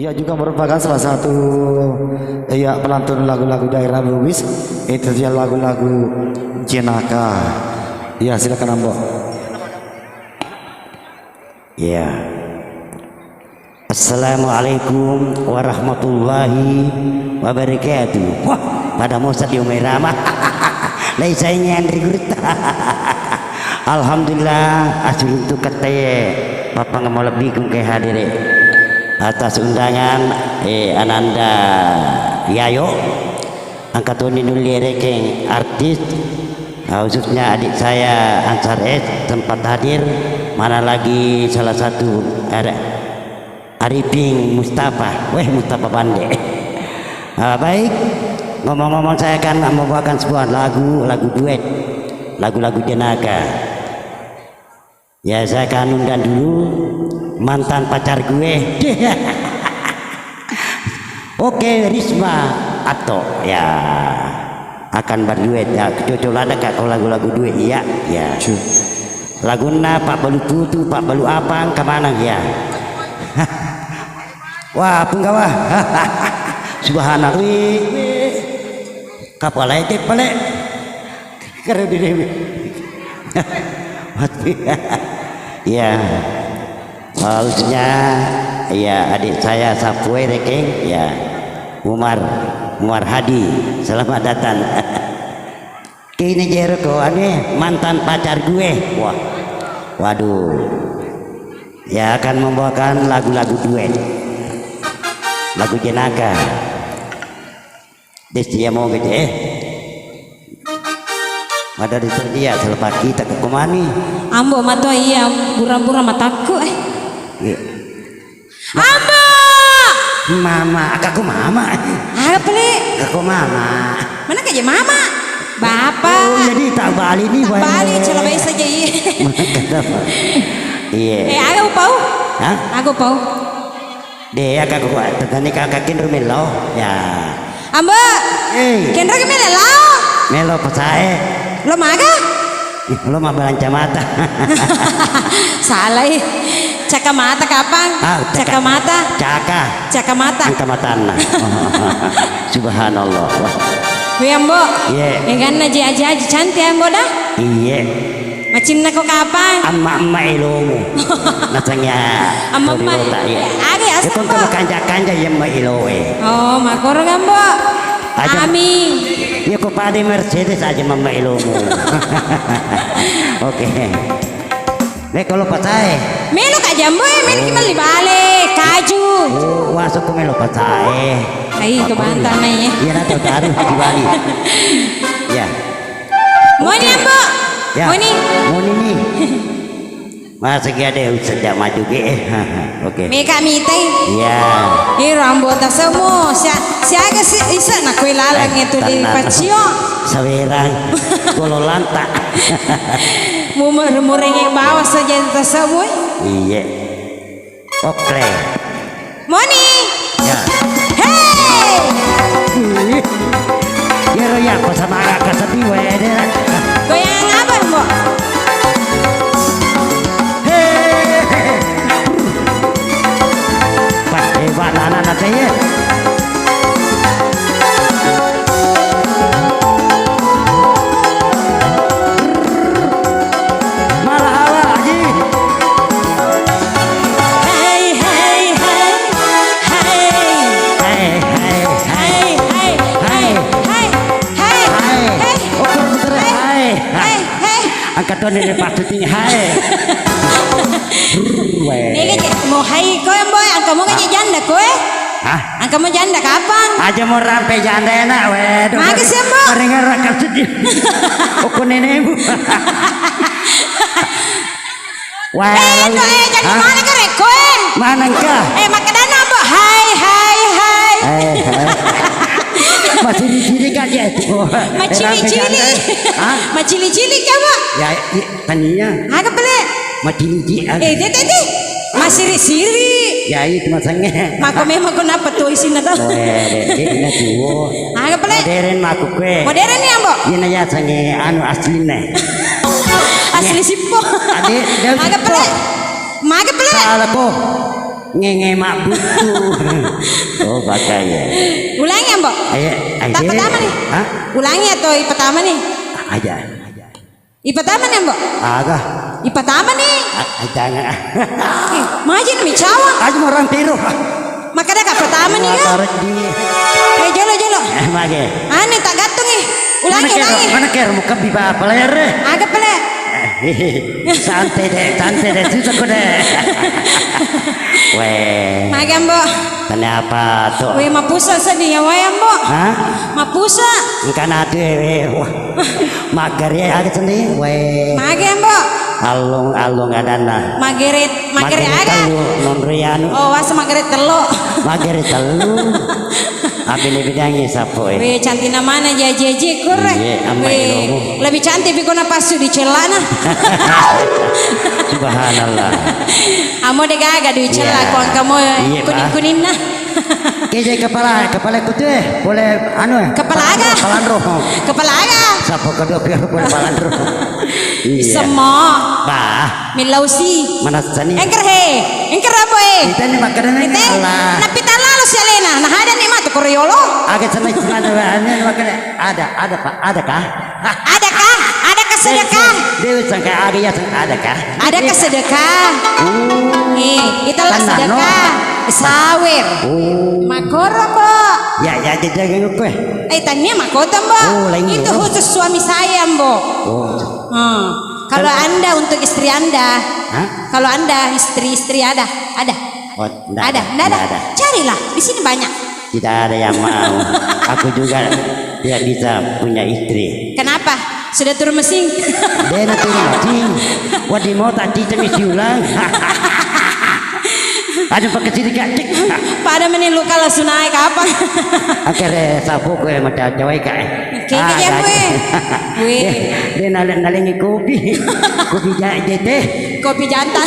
Ia juga merupakan salah satu pelantun lagu-lagu daerah Bugis. Itu dia lagu-lagu Jenaka. Iya, silakan Ambo. Iya. Assalamualaikum warahmatullahi wabarakatuh. Wah, pada Musa di Umairama. Laisanya Andri Gurita. Alhamdulillah asli itu katanya Bapak nggak mau lebih ke hadir atas undangan Ananda Yayo angkatun dulu rekeng artis khususnya adik saya Ansar S tempat hadir, mana lagi salah satu Arifin Mustafa Mustafa Bande. Baik, ngomong-ngomong saya akan membawakan sebuah lagu duet, lagu-lagu Jenaka. Ya saya akan undang dulu mantan pacar gue. Oke, Risma atau ya akan berduet ya, kecuali ada kak kalau lagu-lagu duet ya laguna Pak Balu Tutu Pak Balu Apang kemana ya. Wah penggawa. Subhanallah kapal itu pelek karena di ya harusnya ya adik saya Sapue rekeng ya Umar Hadi, selamat datang. Kini Jericho aneh mantan pacar gue. Waduh ya akan membawakan lagu-lagu duet, lagu Jenaka. Dia mau gitu ada di terdia selepas kita ke kemani Ambo mato iya pura-pura mataku iya. Ambo mama aku mama apa nih aku mama mana kayak mama bapak jadi tak balik nih tak balik celana saja iya aku pau aku pau dia kakak kuat tadi kakakin rumelo ya Ambo kendra ke melo pasae lo maga lo mah belanca mata salah caka mata kapan caka mata angka matana. Subhanallah. Wah ya Ambo kan aja cantik Ambo dah iya macin kok kapan amma ilomu nasanya amma ada asal itu kalau kanja yang ma iloe oh makor Ambo amin ya kok pada Mercedes aja mama ilomu. Oke kalau patai melo kak jambo melo gimana dibalik kaju masuk ke melo patai ayo ke bantan nih iya nanti taruh di Bali ya mau nih Ambo mau nih masih ada sejak maju oke meka mitai iya rambut semua siaga sih isa nak kue lalang itu di pacio sawerang kalau lantak mureng yang bawah saja tersebut iya oke Moni ya hey ya apa sama kakak sedih goyang apa Mbok anak saya malah hawa aja hey hey hey hey hey hey hey hey hey hey hey ukur betul hai hey angkat tuan ini pasti tinggi hai ini mau hai kau yang boy angka mau kayak janda kue angka mau janda kapan aja mau rampe janda enak wedo makasih sih Mbok dengar rakam sedih ukur nenekmu wah jadi mana ke rekoen mana engkau makan dana Mbok hai masih dicili kan ya itu macili-cili kan Mbok ya taninya agak pelik macili-cili deh masih siri ya itu masangnya maka memang kenapa tuh isinya tuh ini tuh agak pelik modern aku kue modern nih Mbok ini ya sange anu aslinya asli sipo agak pelik salah kok ngenge mak butuh. Oh bakaya. Ulangi ya mbok. Ayo, Tak pertama nih. Hah? Ulangi atau i pertama nih? Aja. I pertama nih mbok. Agak. I pertama nih. Jangan. Maji nih cawang. Aja orang tiru. Makanya kak pertama nih kan. Taruh di. Jolo jolo. Mage. Ane tak gantung nih. Ulangi ulangi. Mana kira muka biba peler? Agak pele. Santai deh, susah kok deh. Weh. Mage mbok. Kenapa tuh? Weh mapusa sedih ya weh mbok. Hah? Mapusa. Engkan ada weh. Mager ya ada sendiri. Weh. Mage mbok. Alung adana. Magerit aga. Non rianu. Oh was magerit telo. Magerit telu. Abi lebih dangi sapo Weh cantik mana jeje korek. Weh lebih cantik bikona pasu di celana. Subhanallah. Amo de gaga di celana kon kamu kuning nah. Keje kepala kutu boleh anu Kepala aga. Kepala aga. Sapo kedua pihak kepala roh. Semua. Bah. Milausi. Mana sani? Engker apa Kita ni makanan ni Allah. Napi talalu si Alena. Nah ada nih mah tu koreolo. Agak sana cuma ada makanan ada pak adakah? Adakah sedekah? Dewi sangka ada ya adakah? Adakah sedekah? Itulah sedekah. Sawir. Makoro mbok. Ya jaga kue. Tanya makota mbok. Itu khusus suami saya mbok. Kalau anda untuk istri anda, kalau anda istri ada. Oh, ada. Carilah di sini banyak. Tidak ada yang mau. Aku juga tidak bisa punya istri. Kenapa? Sudah turun mesin. Dia turun mesin. Wadi mau tadi mesti ulang. Ada pakai sini kacik. Pada menilu kalau sunai kapan? Akhirnya sapu kue macam cewek kak. Kayaknya gue. Dia nalengi kopi teh. Kopi jantan.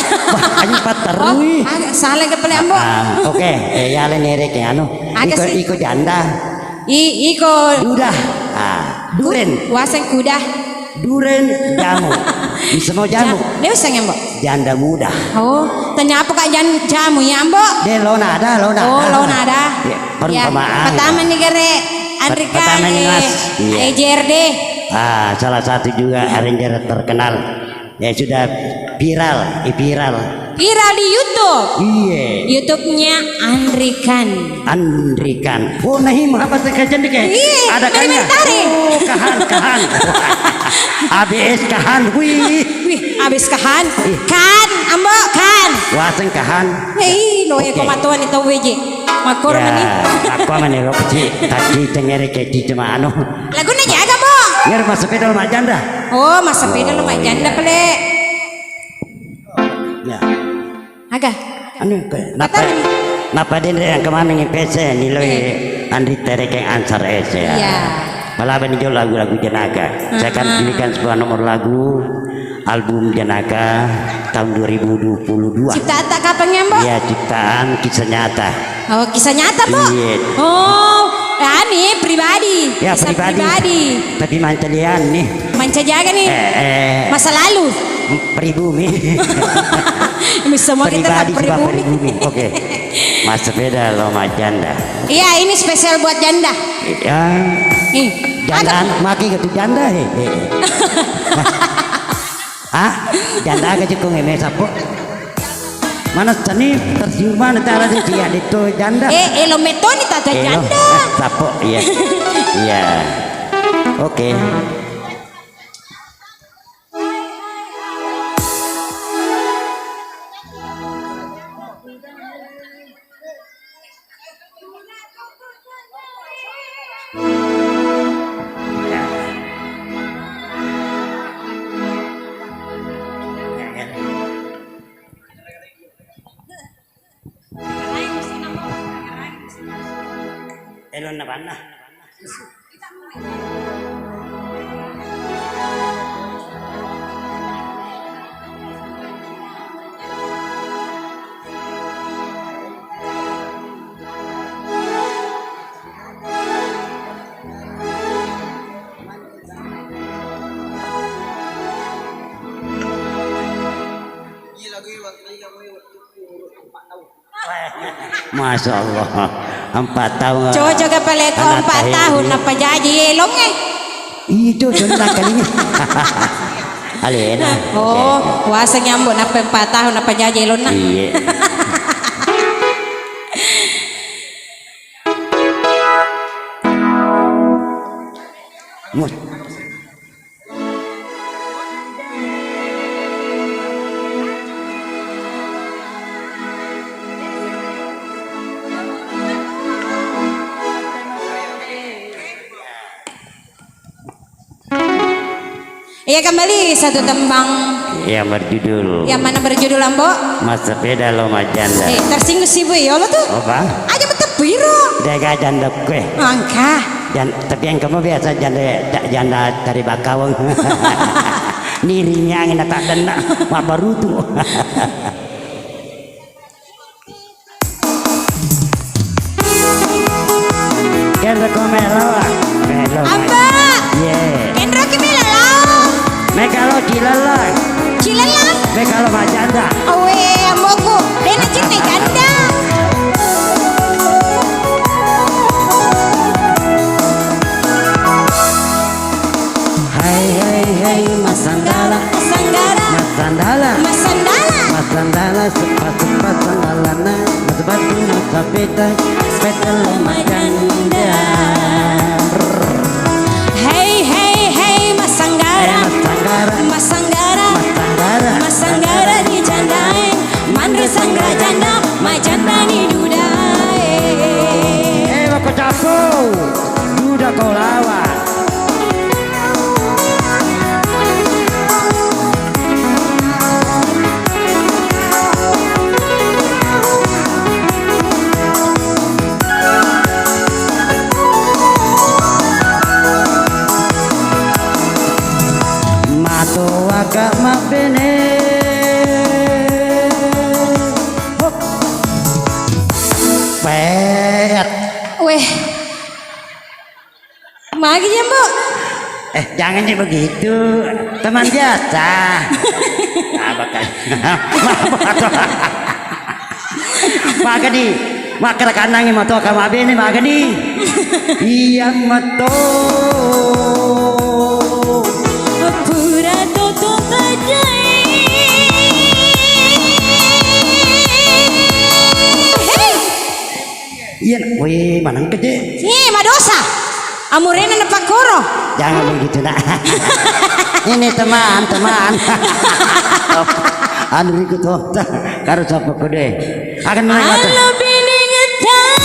Hanya paterui. Salah ke pelem mbok. Oke, ya le nerek anu. Iko janda. Iko. Udah. Duren. Wasen kuda. Duren jamu. Bisa mau jamu. Dia usang ya mbok. Janda muda. Oh, tanya apa kak jamu ya mbok? Dia lona ada. Oh, lona ada. Ya, pertama nih kere Andrika EJRD. Salah satu juga arranger terkenal. Ya sudah viral. Viral di YouTube. Iya. YouTube-nya Andrikan. Oh, nahi apa sekarang dek? Ada kayaknya. Oh, kahan. ABS kahan. Wih, abis kahan. Kan, ambo kan. Wasen kahan. Lo eko matuan itu weje. Makor mani. Aku mani lo kecil. Tadi tengere kecil cuma anu. Lagu nanya agak mo. Nyer mas sepeda lo mak janda. Oh, mas sepeda lo mak janda pele. Ya. Agak. Anu, napa den yang kemana nih PC nih lo Andri terek yang ansar ese ya. Iya. Malah benjo lagu-lagu Jenaka. Saya kan pilihkan sebuah nomor lagu album Jenaka tahun 2022. Ciptaan tak kapan ya mbak? Iya, ciptaan kisah nyata. Oh, kisah nyata mbak? Iya. Oh, ini pribadi. Ya, kisah pribadi. Tapi mancalian nih. Mancajaga nih. Masa lalu. Pribumi. Semua kita pribumi. Oke. Mas sepeda lo mak janda. Iya, ini spesial buat janda. Ya. Janda maki gitu janda janda agak cukup ngemes sapo. Mana seni tersium mana cara dia itu janda. Lo metoni tata janda. Sapo iya. Iya. Oke. Elon na bana. Masya Allah 4 tahun. Cocok kepala kau 4 tahun apa jadi elong Itu sudah kalinya. Alena. Oh, puasa nyambut apa 4 tahun apa jadi elong nah. Iya. Iya kembali satu tembang Yang berjudul. yang mana berjudul Ambo? Mas sepeda lo majanda. Tersinggung sih bu ya lo tuh. Apa? Aja betul biru. Dia janda kue. Angka. Dan tapi yang kamu biasa janda dari bakawang. Nirinya yang tak dena mak baru tuh. Kendra komelo. Amba. Yeah. Kendra kimela lao. Megalo cilalang. Cilalang. Megalo majanda. Awe amboku. Dena cinta ganda. Hai hai hai masandala. Sanggara. Masandala. Masandala. Masandala sepat-sepat sandalana. Mas-batu mas-sepeda. Sepeda lo majanda. Hey hey hey Masanggara. Masanggara. Masanggara di jandai. Mandre sanggra janda. Majanda ni dudai. Aku capo. Duda kau lawan. Mato agak mabene. Pet. Weh. Magi ya mbok. Jangan sih begitu, teman biasa. Nah, bakal. Magadi, makar kanangi mato kama bene magadi. Iya mato. Pura toto tajai. Hei. Iya, wih, manang kece. Madosa. Amurena na pakoro. Jangan begitu nak. Ini teman. Anu ikut waktu karo sapa kode. Akan menang mata. Halo bini ngetan.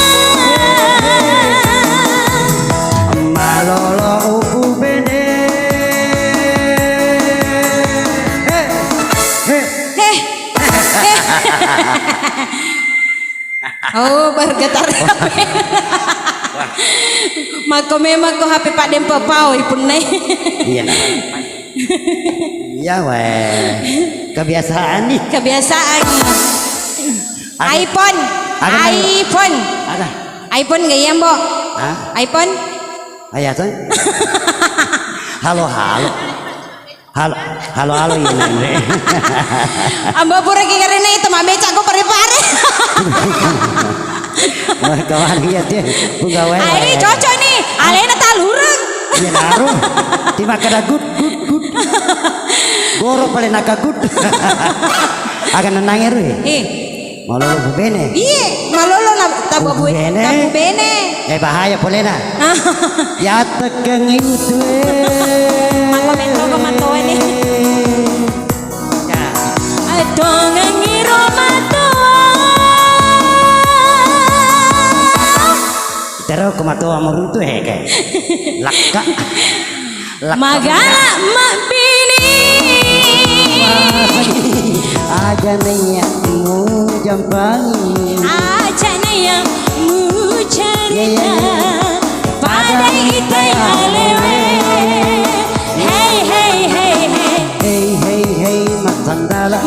Malolo uku bene. Oh, bergetar. Mako memang ko HP Pak Dempo pau ipun nai. Iya nak. Iya weh. Kebiasaan nih. Kebiasaan. Ada. iPhone. Ada. iPhone. Ada. iPhone gak ya, Mbok? Hah? iPhone? Ayah tuh. Halo. Ini. Amba pura ki karena itu mah becak ko pare-pare. Wah, kawan lihat dia. Pegawai. Ai cocok nih. Alena talurang. Iya naruh. Tima kada good. Goro paling nakagut. Akan nenangnya ruh. Malolo bu bene. Iya, malolo na tabu bene. Tabu bene. Bahaya polena. Ya tekeng itu. Mako metro ko matoan nih. Ya. Adongan ngiro mato. Terus kematu amor itu kayak laka. Magala mak bini. Aja niatmu jampangi. Aja naya mu cerita pada kita alewe. Hey mas sandala.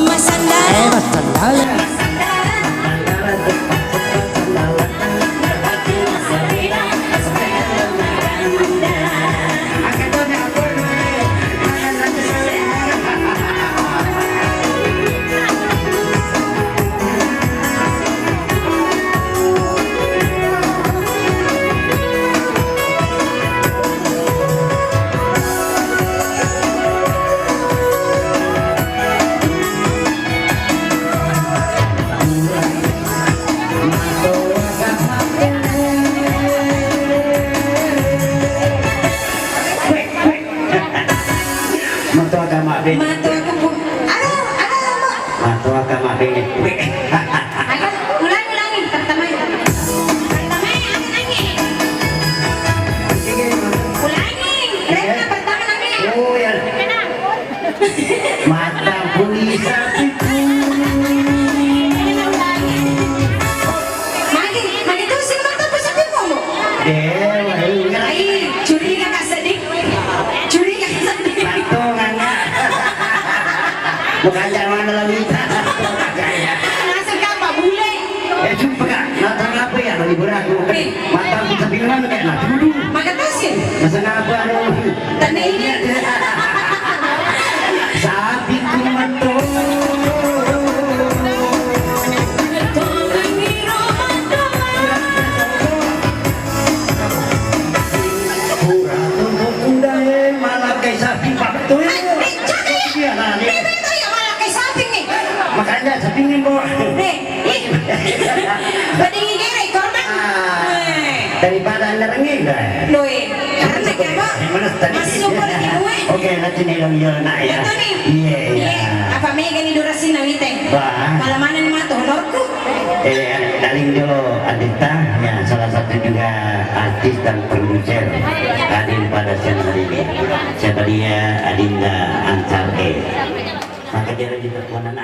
Mato agama be. Mato aku bu. Aduh, Mbok. Mato agama be. Ayo, ulangi. Pertama. Ulangi. Reka pertama nangis. Oh ya. Mata bisa itu. Magi tu sih mata positif kamu. Ai, curiga ka sedih. Patungannya. Bukan jangan dalam kita. Nasa ka pa bule. Jumpa kak. Nata apa ya bagi berat. Mata kita bilang kayak nak dulu. Magatasin. Masa apa Tanda ini. Sabi ko mato. Makanya sapingin po. Badingi kira korban. Daripada nerengin dah. Loe, karena kaya masuk ko lagi gue. Oke, nanti nilang yun na ya. Ito ni. Iya. Apa may gani durasin na wite. Ba. Malamanan mo to honorku. Daling dulu Adita, ya salah satu juga artis dan produser hadir pada channel ini. Siapa dia? Adinda Ansar E. Maka dia di teleponan.